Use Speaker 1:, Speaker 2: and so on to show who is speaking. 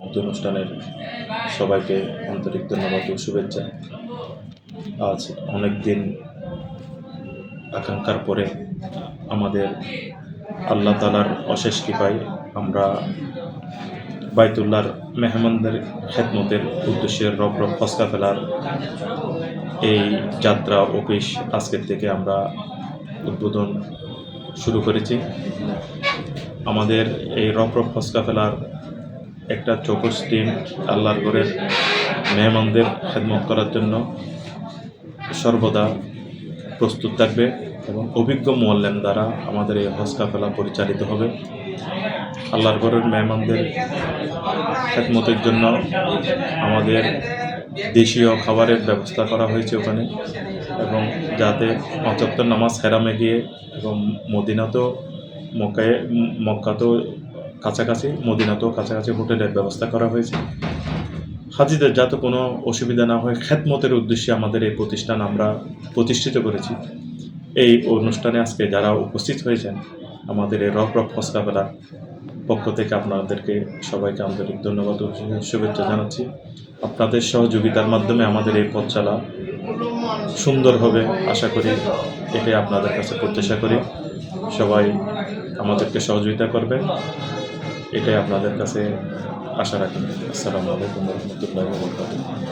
Speaker 1: অনুষ্ঠানের সবাইকে আন্তরিক ধন্যবাদ ও শুভেচ্ছা। আজ অনেক দিন আকাঙ্ক্ষার পরে আমাদের আল্লাহ তাআলার অশেষ কৃপায় আমরা বাইতুল্লাহর মেহমানদের খেদমতের উদ্দেশ্যে রব ফসকা ফেলার এই যাত্রা অফিস আজকের থেকে আমরা উদ্বোধন শুরু করেছি। আমাদের এই রব ফসকা ফেলার একটা চৌকস টিম আল্লাহর ঘরের মেহমানদের খেদমত করার জন্য সর্বদা প্রস্তুত থাকবে এবং অভিজ্ঞ মুআল্লিম দ্বারা আমাদের এই হজ কাফেলা পরিচালিত হবে। আল্লাহর ঘরের মেহমানদের খেদমতের জন্য আমাদের দেশীয় খাবারের ব্যবস্থা করা হয়েছে ওখানে, এবং যাতে ৫ ওয়াক্ত নামাজ হেরামে গিয়ে এবং মক্কাতেও কাছাকাছি, মদিনাতেও কাছাকাছি হোটেলের ব্যবস্থা করা হয়েছে। হাজিদের যাতে কোনো অসুবিধা না হয়, খেদমতের উদ্দেশ্যে আমাদের এই প্রতিষ্ঠান আমরা প্রতিষ্ঠিত করেছি। এই অনুষ্ঠানে আজকে যারা উপস্থিত হয়েছেন আমাদের এই রব হজ কাফেলার পক্ষ থেকে আপনাদেরকে সবাইকে আন্তরিক ধন্যবাদ ও শুভেচ্ছা জানাচ্ছি। আপনাদের সহযোগিতার মাধ্যমে আমাদের এই পথ চলা সুন্দর হবে আশা করি, এটাই আপনাদের কাছে প্রত্যাশা করি। সবাই আমাদেরকে সহযোগিতা করবেন, এটাই আপনাদের কাছে আশা রাখি। আসসালামু আলাইকুম ওয়া রাহমাতুল্লাহি ওয়া বারাকাতুহু।